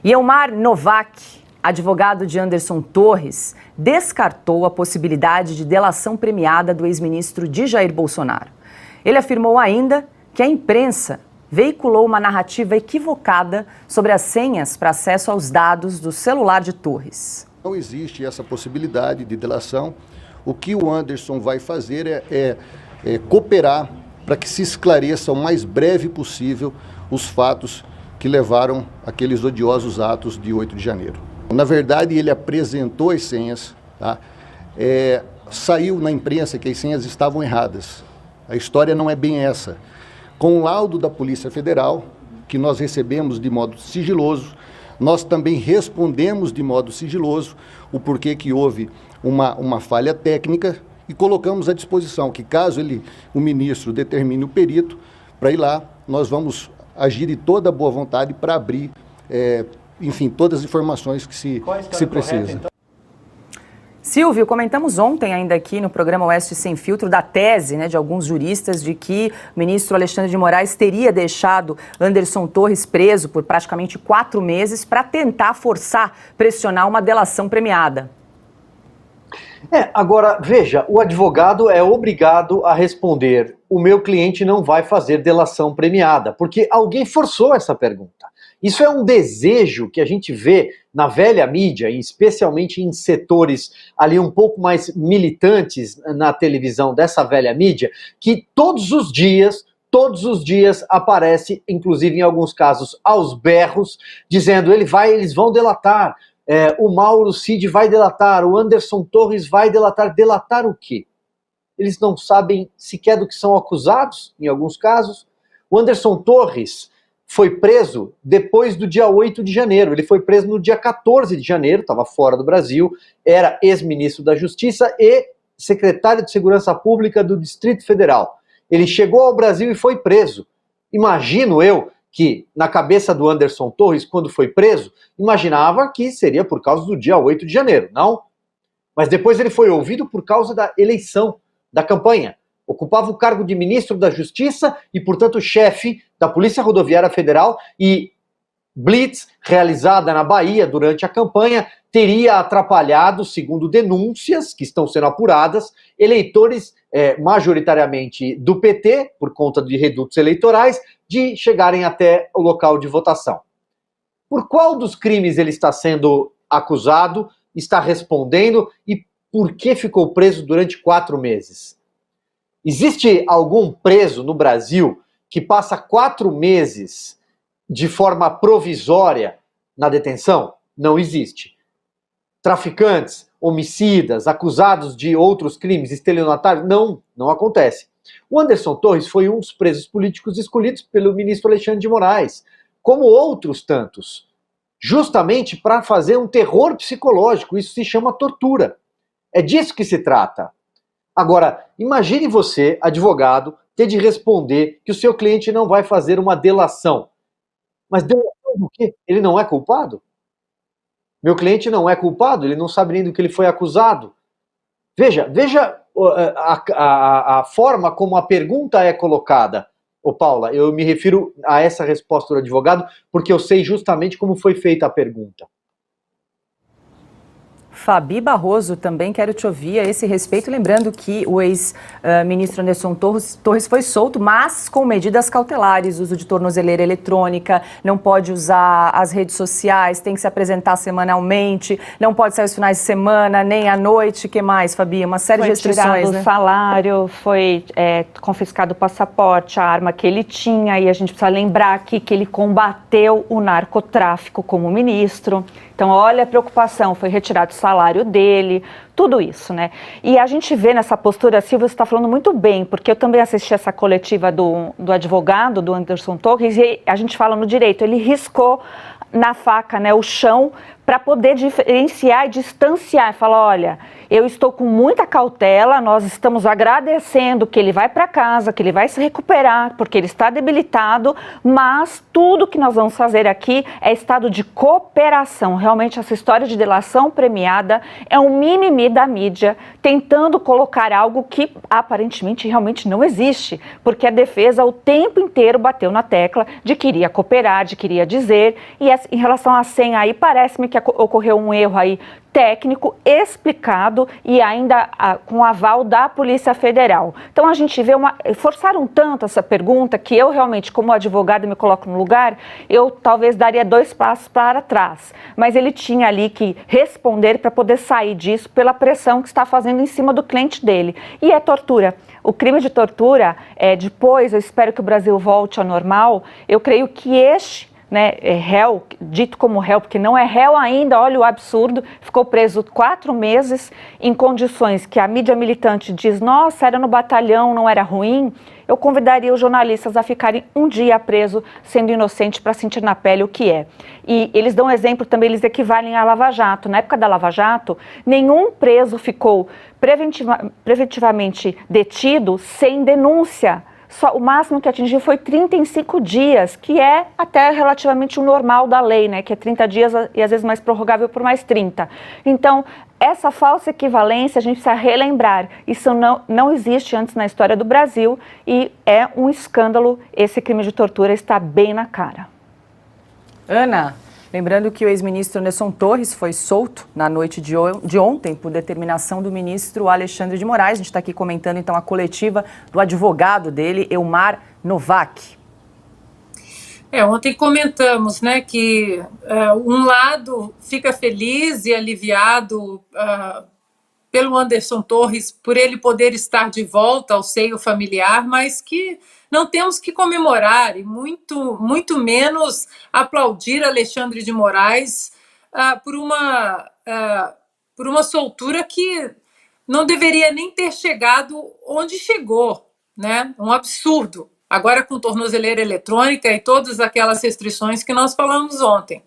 E Elmar Novak, advogado de Anderson Torres, descartou a possibilidade de delação premiada do ex-ministro de Jair Bolsonaro. Ele afirmou ainda que a imprensa veiculou uma narrativa equivocada sobre as senhas para acesso aos dados do celular de Torres. Não existe essa possibilidade de delação. O que o Anderson vai fazer é cooperar para que se esclareça o mais breve possível os fatos que levaram aqueles odiosos atos de 8 de janeiro. Na verdade, ele apresentou as senhas, tá? Saiu na imprensa que as senhas estavam erradas. A história não é bem essa. Com o laudo da Polícia Federal, que nós recebemos de modo sigiloso, nós também respondemos de modo sigiloso o porquê que houve uma falha técnica e colocamos à disposição que, caso o ministro determine o perito para ir lá, nós vamos agir de toda a boa vontade para abrir, enfim, todas as informações que se precisa. Então? Silvio, comentamos ontem ainda aqui no programa Oeste Sem Filtro da tese, de alguns juristas de que o ministro Alexandre de Moraes teria deixado Anderson Torres preso por praticamente 4 meses para tentar pressionar uma delação premiada. Agora, veja, o advogado é obrigado a responder: o meu cliente não vai fazer delação premiada, porque alguém forçou essa pergunta. Isso é um desejo que a gente vê na velha mídia, especialmente em setores ali um pouco mais militantes na televisão dessa velha mídia, que todos os dias aparece, inclusive em alguns casos aos berros, dizendo eles vão delatar, o Mauro Cid vai delatar, o Anderson Torres vai delatar. Delatar o quê? Eles não sabem sequer do que são acusados, em alguns casos. O Anderson Torres foi preso depois do dia 8 de janeiro. Ele foi preso no dia 14 de janeiro, estava fora do Brasil, era ex-ministro da Justiça e secretário de Segurança Pública do Distrito Federal. Ele chegou ao Brasil e foi preso. Imagino eu que, na cabeça do Anderson Torres, quando foi preso, imaginava que seria por causa do dia 8 de janeiro, não? Mas depois ele foi ouvido por causa da eleição, da campanha. Ocupava o cargo de ministro da Justiça e, portanto, chefe da Polícia Rodoviária Federal, e blitz realizada na Bahia durante a campanha teria atrapalhado, segundo denúncias que estão sendo apuradas, eleitores majoritariamente do PT, por conta de redutos eleitorais, de chegarem até o local de votação. Por qual dos crimes ele está sendo acusado, está respondendo e por que ficou preso durante 4 meses? Existe algum preso no Brasil que passa 4 meses de forma provisória na detenção? Não existe. Traficantes, homicidas, acusados de outros crimes, estelionatários? Não acontece. O Anderson Torres foi um dos presos políticos escolhidos pelo ministro Alexandre de Moraes, como outros tantos, justamente para fazer um terror psicológico. Isso se chama tortura. É disso que se trata. Agora, imagine você, advogado, ter de responder que o seu cliente não vai fazer uma delação. Mas delação do quê? Ele não é culpado? Meu cliente não é culpado? Ele não sabe nem do que ele foi acusado? Veja a forma como a pergunta é colocada. Paula, eu me refiro a essa resposta do advogado porque eu sei justamente como foi feita a pergunta. Fabi Barroso, também quero te ouvir a esse respeito, lembrando que o ex-ministro Anderson Torres foi solto, mas com medidas cautelares, uso de tornozeleira eletrônica, não pode usar as redes sociais, tem que se apresentar semanalmente, não pode sair os finais de semana, nem à noite. O que mais, Fabi? Uma série de restrições, foi tirado o salário, foi confiscado o passaporte, a arma que ele tinha, e a gente precisa lembrar aqui que ele combateu o narcotráfico como ministro. Então, olha a preocupação, foi retirado o salário dele, tudo isso, né? E a gente vê nessa postura, Silvio, você está falando muito bem, porque eu também assisti essa coletiva do advogado, do Anderson Torres, e a gente fala no direito, ele riscou na faca, né, o chão para poder diferenciar e distanciar, falar, olha, eu estou com muita cautela, nós estamos agradecendo que ele vai para casa, que ele vai se recuperar, porque ele está debilitado, mas tudo que nós vamos fazer aqui é estado de cooperação. Realmente essa história de delação premiada é um mimimi da mídia, tentando colocar algo que aparentemente realmente não existe, porque a defesa o tempo inteiro bateu na tecla de que iria cooperar, de que iria dizer, e em relação à senha aí, parece-me que ocorreu um erro aí técnico explicado e ainda com aval da Polícia Federal. Então a gente vê forçaram tanto essa pergunta que eu realmente, como advogada, me coloco no lugar, eu talvez daria 2 passos para trás. Mas ele tinha ali que responder para poder sair disso pela pressão que está fazendo em cima do cliente dele. E é tortura. O crime de tortura, depois, eu espero que o Brasil volte ao normal, eu creio que réu, dito como réu, porque não é réu ainda, olha o absurdo, ficou preso 4 meses em condições que a mídia militante diz, nossa, era no batalhão, não era ruim. Eu convidaria os jornalistas a ficarem um dia preso, sendo inocente, para sentir na pele o que é. E eles dão exemplo também, eles equivalem à Lava Jato. Na época da Lava Jato, nenhum preso ficou preventivamente detido sem denúncia. O máximo que atingiu foi 35 dias, que é até relativamente o normal da lei, né? Que é 30 dias e às vezes mais prorrogável por mais 30. Então, essa falsa equivalência a gente precisa relembrar. Isso não existe antes na história do Brasil e é um escândalo. Esse crime de tortura está bem na cara. Ana, lembrando que o ex-ministro Anderson Torres foi solto na noite de ontem por determinação do ministro Alexandre de Moraes. A gente está aqui comentando então a coletiva do advogado dele, Elmar Novak. Ontem comentamos, né, que um lado fica feliz e aliviado pelo Anderson Torres, por ele poder estar de volta ao seio familiar, mas que não temos que comemorar e muito menos aplaudir Alexandre de Moraes por uma soltura que não deveria nem ter chegado onde chegou, né? Um absurdo. Agora com tornozeleira eletrônica e todas aquelas restrições que nós falamos ontem.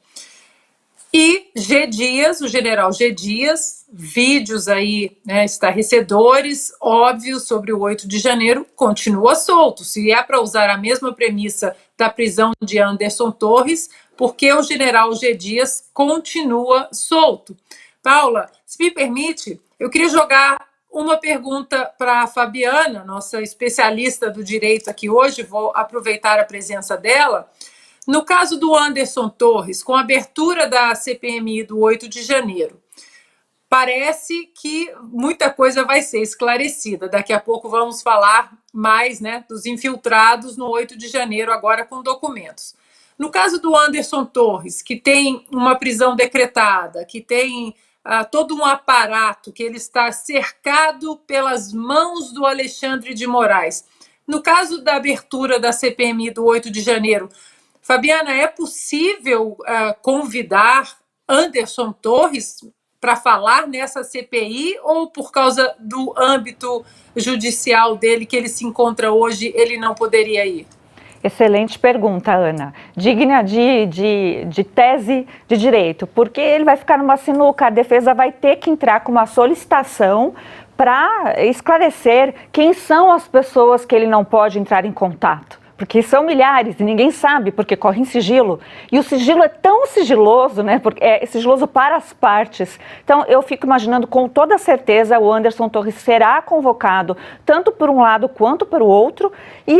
E G. Dias, o general G. Dias, vídeos aí, né, estarrecedores, óbvios, sobre o 8 de janeiro, continua solto. Se é para usar a mesma premissa da prisão de Anderson Torres, porque o general G. Dias continua solto. Paula, se me permite, eu queria jogar uma pergunta para a Fabiana, nossa especialista do direito aqui hoje, vou aproveitar a presença dela. No caso do Anderson Torres, com a abertura da CPMI do 8 de janeiro, parece que muita coisa vai ser esclarecida. Daqui a pouco vamos falar mais, né, dos infiltrados no 8 de janeiro, agora com documentos. No caso do Anderson Torres, que tem uma prisão decretada, que tem todo um aparato, que ele está cercado pelas mãos do Alexandre de Moraes. No caso da abertura da CPMI do 8 de janeiro, Fabiana, é possível convidar Anderson Torres para falar nessa CPI ou por causa do âmbito judicial dele que ele se encontra hoje, ele não poderia ir? Excelente pergunta, Ana. Digna de tese de direito, porque ele vai ficar numa sinuca, a defesa vai ter que entrar com uma solicitação para esclarecer quem são as pessoas que ele não pode entrar em contato. Porque são milhares e ninguém sabe, porque corre em sigilo. E o sigilo é tão sigiloso, né? Porque é sigiloso para as partes. Então, eu fico imaginando com toda certeza o Anderson Torres será convocado, tanto por um lado quanto por outro, e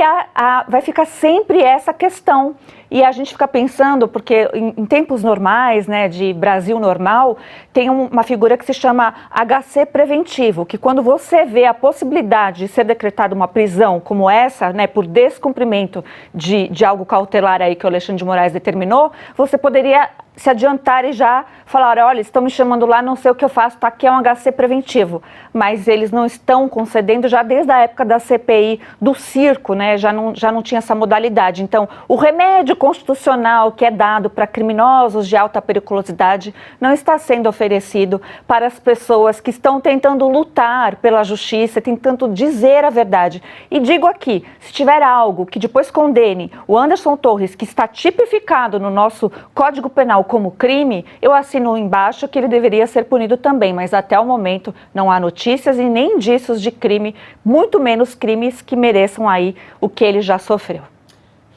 vai ficar sempre essa questão. E a gente fica pensando, porque em tempos normais, né, de Brasil normal, tem uma figura que se chama HC preventivo, que quando você vê a possibilidade de ser decretada uma prisão como essa, né, por descumprimento de algo cautelar aí que o Alexandre de Moraes determinou, você poderia se adiantar e já falar, olha, estão me chamando lá, não sei o que eu faço, tá aqui é um HC preventivo. Mas eles não estão concedendo já desde a época da CPI do circo, né? Já não tinha essa modalidade. Então, o remédio constitucional que é dado para criminosos de alta periculosidade não está sendo oferecido para as pessoas que estão tentando lutar pela justiça, tentando dizer a verdade. E digo aqui, se tiver algo que depois condene o Anderson Torres, que está tipificado no nosso Código Penal como crime, eu assino embaixo que ele deveria ser punido também, mas até o momento não há notícias e nem indícios de crime, muito menos crimes que mereçam aí o que ele já sofreu.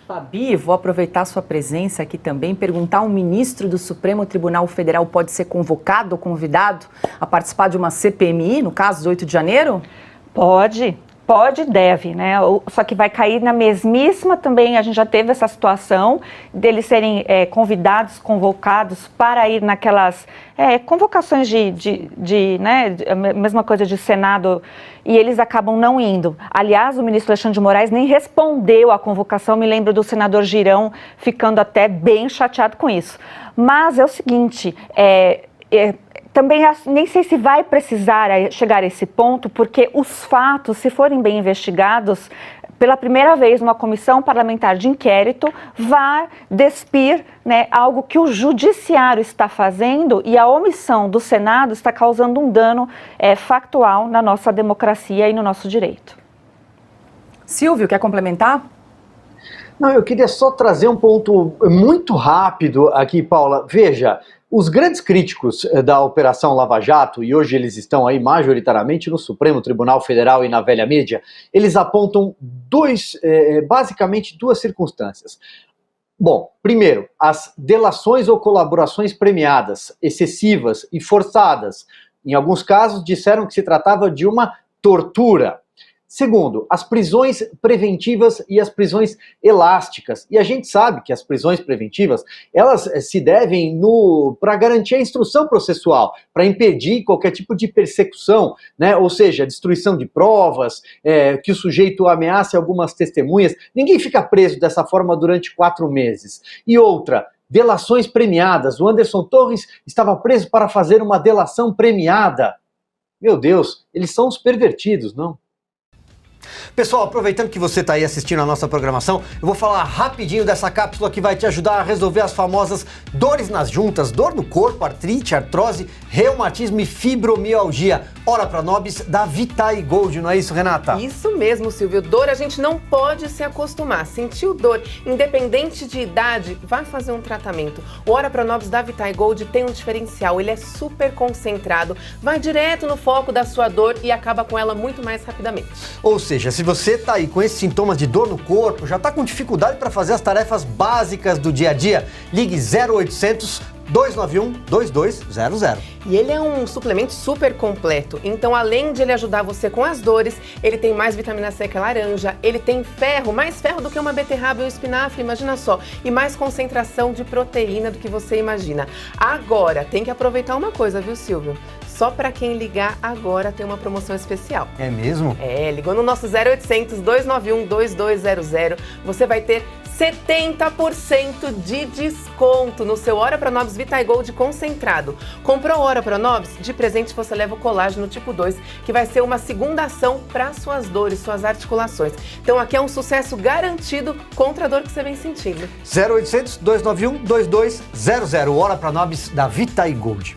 Fabi, vou aproveitar sua presença aqui também, perguntar: um ministro do Supremo Tribunal Federal pode ser convocado ou convidado a participar de uma CPMI, no caso do 8 de janeiro? Pode e deve, né? Só que vai cair na mesmíssima também, a gente já teve essa situação deles serem convidados, convocados para ir naquelas convocações né, a mesma coisa de Senado, e eles acabam não indo. Aliás, o ministro Alexandre de Moraes nem respondeu à convocação, me lembro do senador Girão ficando até bem chateado com isso. Mas é o seguinte, também nem sei se vai precisar chegar a esse ponto, porque os fatos, se forem bem investigados, pela primeira vez uma comissão parlamentar de inquérito vai despir, né, algo que o judiciário está fazendo, e a omissão do Senado está causando um dano factual na nossa democracia e no nosso direito. Silvio, quer complementar? Não, eu queria só trazer um ponto muito rápido aqui, Paula. Veja, os grandes críticos da Operação Lava Jato, e hoje eles estão aí majoritariamente no Supremo Tribunal Federal e na velha mídia, eles apontam basicamente duas circunstâncias. Bom, primeiro, as delações ou colaborações premiadas, excessivas e forçadas. Em alguns casos disseram que se tratava de uma tortura. Segundo, as prisões preventivas e as prisões elásticas. E a gente sabe que as prisões preventivas, elas se devem para garantir a instrução processual, para impedir qualquer tipo de persecução, né? Ou seja, destruição de provas, que o sujeito ameace algumas testemunhas. Ninguém fica preso dessa forma durante 4 meses. E outra, delações premiadas. O Anderson Torres estava preso para fazer uma delação premiada. Meu Deus, eles são os pervertidos, não? Pessoal, aproveitando que você está aí assistindo a nossa programação, eu vou falar rapidinho dessa cápsula que vai te ajudar a resolver as famosas dores nas juntas, dor no corpo, artrite, artrose, reumatismo e fibromialgia. Ora pra nobis da Vitae Gold, não é isso, Renata? Isso mesmo, Silvio. Dor a gente não pode se acostumar. Sentiu dor, independente de idade, vai fazer um tratamento. O Ora pra nobis da Vitae Gold tem um diferencial, ele é super concentrado, vai direto no foco da sua dor e acaba com ela muito mais rapidamente. Ou seja, se você tá aí com esses sintomas de dor no corpo, já tá com dificuldade para fazer as tarefas básicas do dia a dia, ligue 0800 291 2200. E ele é um suplemento super completo, então além de ele ajudar você com as dores, ele tem mais vitamina C que a laranja, ele tem ferro, mais ferro do que uma beterraba e um espinafre, imagina só, e mais concentração de proteína do que você imagina. Agora, tem que aproveitar uma coisa, viu, Silvio? Só para quem ligar agora tem uma promoção especial. É mesmo? Ligou no nosso 0800 291 2200, você vai ter 70% de desconto no seu Ora Pra Nobis Vitae Gold concentrado. Comprou Ora Pra Nobis? De presente você leva o colágeno tipo 2, que vai ser uma segunda ação para suas dores, suas articulações. Então aqui é um sucesso garantido contra a dor que você vem sentindo. 0800 291 2200, Ora Pra Nobis da Vitae Gold.